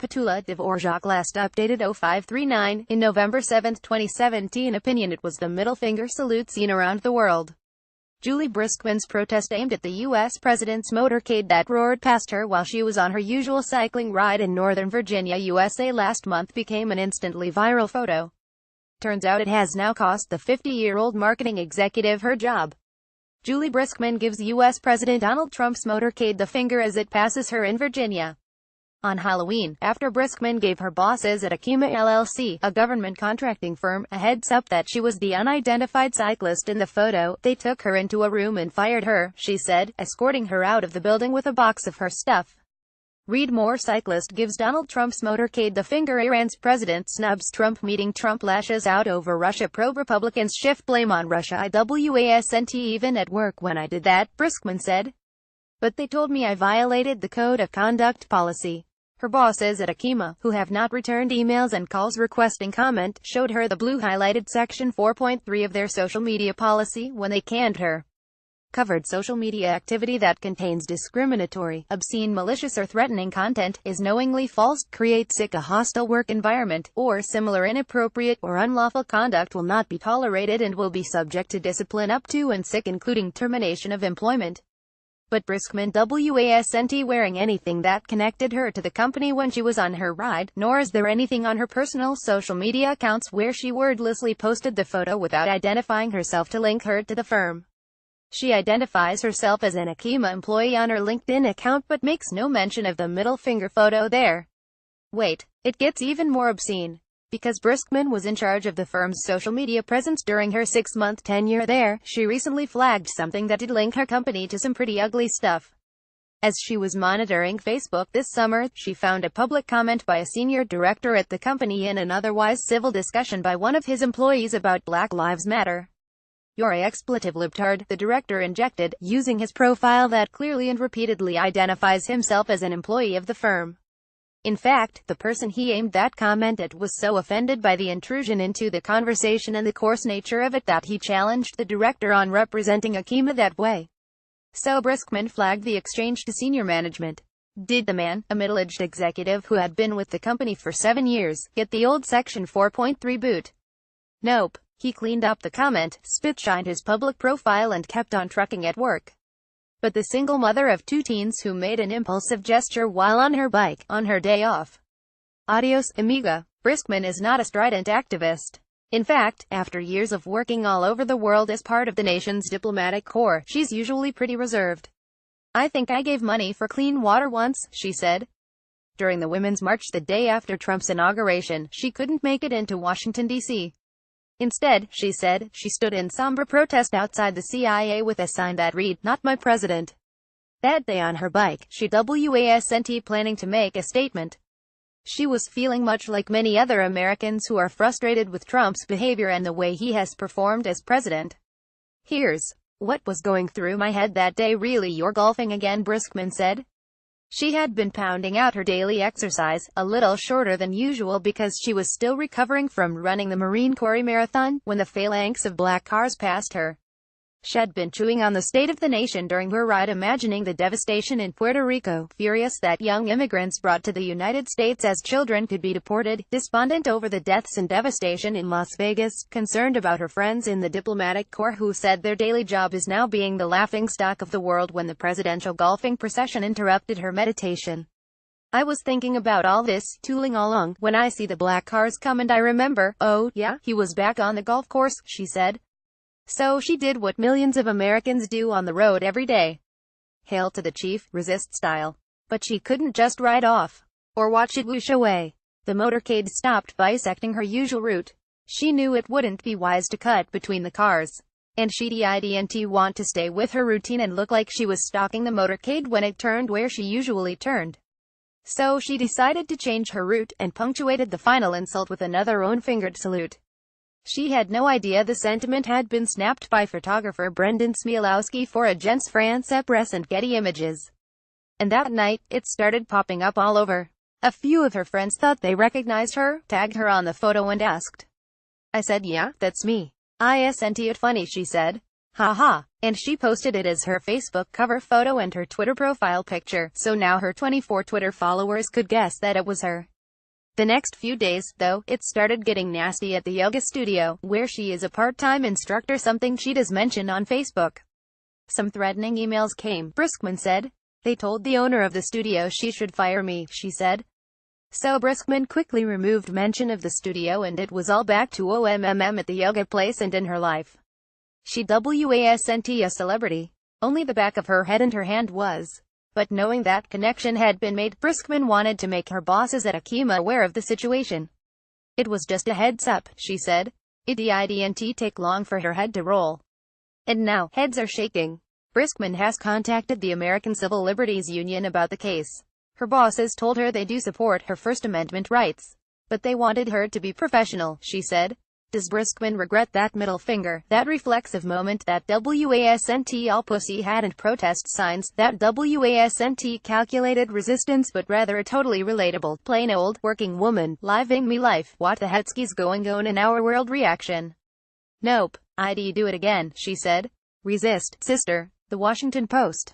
PETULA DVORAK Last updated 0539 in November 7, 2017 opinion. It was the middle finger salute seen around the world. Julie Briskman's protest aimed at the U.S. president's motorcade that roared past her while she was on her usual cycling ride in Northern Virginia, USA last month became an instantly viral photo. Turns out it has now cost the 50-year-old marketing executive her job. Julie Briskman gives U.S. President Donald Trump's motorcade the finger as it passes her in Virginia. On Halloween, after Briskman gave her bosses at Akima LLC, a government contracting firm, a heads-up that she was the unidentified cyclist in the photo, they took her into a room and fired her, she said, escorting her out of the building with a box of her stuff. Read more. Cyclist gives Donald Trump's motorcade the finger. Iran's president snubs Trump meeting. Trump lashes out over Russia. Pro-Republicans shift blame on Russia. IWASNT even at work when I did that, Briskman said. But they told me I violated the code of conduct policy. Her bosses at Akima, who have not returned emails and calls requesting comment, showed her the blue highlighted section 4.3 of their social media policy when they canned her. Covered social media activity that contains discriminatory, obscene, malicious or threatening content, is knowingly false, creates a hostile work environment, or similar inappropriate or unlawful conduct will not be tolerated and will be subject to discipline up to and including termination of employment. But Briskman wasn't wearing anything that connected her to the company when she was on her ride, nor is there anything on her personal social media accounts where she wordlessly posted the photo without identifying herself to link her to the firm. She identifies herself as an Akima employee on her LinkedIn account but makes no mention of the middle finger photo there. Wait, it gets even more obscene. Because Briskman was in charge of the firm's social media presence during her 6-month tenure there, she recently flagged something that did link her company to some pretty ugly stuff. As she was monitoring Facebook this summer, she found a public comment by a senior director at the company in an otherwise civil discussion by one of his employees about Black Lives Matter. "You're a expletive libtard," the director injected, using his profile that clearly and repeatedly identifies himself as an employee of the firm. In fact, the person he aimed that comment at was so offended by the intrusion into the conversation and the coarse nature of it that he challenged the director on representing Akima that way. So Briskman flagged the exchange to senior management. Did the man, a middle-aged executive who had been with the company for 7 years, get the old Section 4.3 boot? Nope. He cleaned up the comment, spit-shined his public profile and kept on trucking at work. But the single mother of 2 teens who made an impulsive gesture while on her bike, on her day off. Adios, amiga. Briskman is not a strident activist. In fact, after years of working all over the world as part of the nation's diplomatic corps, she's usually pretty reserved. "I think I gave money for clean water once," she said. During the Women's March the day after Trump's inauguration, she couldn't make it into Washington, D.C. Instead, she said, she stood in somber protest outside the CIA with a sign that read, "Not my president." That day on her bike, she wasn't planning to make a statement. She was feeling much like many other Americans who are frustrated with Trump's behavior and the way he has performed as president. "Here's what was going through my head that day. Really, you're golfing again," Briskman said. She had been pounding out her daily exercise, a little shorter than usual because she was still recovering from running the Marine Corps marathon, when the phalanx of black cars passed her. She had been chewing on the state of the nation during her ride, imagining the devastation in Puerto Rico, furious that young immigrants brought to the United States as children could be deported, despondent over the deaths and devastation in Las Vegas, concerned about her friends in the diplomatic corps who said their daily job is now being the laughingstock of the world when the presidential golfing procession interrupted her meditation. "I was thinking about all this, tooling along, when I see the black cars come and I remember, oh, yeah, he was back on the golf course," she said. So she did what millions of Americans do on the road every day. Hail to the chief, resist style. But she couldn't just ride off, or watch it whoosh away. The motorcade stopped bisecting her usual route. She knew it wouldn't be wise to cut between the cars. And she didn't want to stay with her routine and look like she was stalking the motorcade when it turned where she usually turned. So she decided to change her route, and punctuated the final insult with another own-fingered salute. She had no idea the sentiment had been snapped by photographer Brendan Smielowski for Agence France-Presse and Getty Images. And that night, it started popping up all over. A few of her friends thought they recognized her, tagged her on the photo and asked. "I said, yeah, that's me. Isn't it funny," she said. "Ha." And she posted it as her Facebook cover photo and her Twitter profile picture, so now her 24 Twitter followers could guess that it was her. The next few days, though, it started getting nasty at the yoga studio, where she is a part-time instructor, something she does mention on Facebook. Some threatening emails came, Briskman said. They told the owner of the studio she should fire me, she said. So Briskman quickly removed mention of the studio and it was all back to OMMM at the yoga place and in her life. She wasn't a celebrity. Only the back of her head and her hand was. But knowing that connection had been made, Briskman wanted to make her bosses at Akima aware of the situation. It was just a heads up, she said. It didn't take long for her head to roll. And now, heads are shaking. Briskman has contacted the American Civil Liberties Union about the case. Her bosses told her they do support her First Amendment rights. But they wanted her to be professional, she said. Does Briskman regret that middle finger, that reflexive moment, that wasn't all pussy hat and protest signs, that wasn't calculated resistance but rather a totally relatable, plain old, working woman, living me life, what the hetzky's going on in our world reaction? Nope, I'd do it again, she said. Resist, sister. The Washington Post.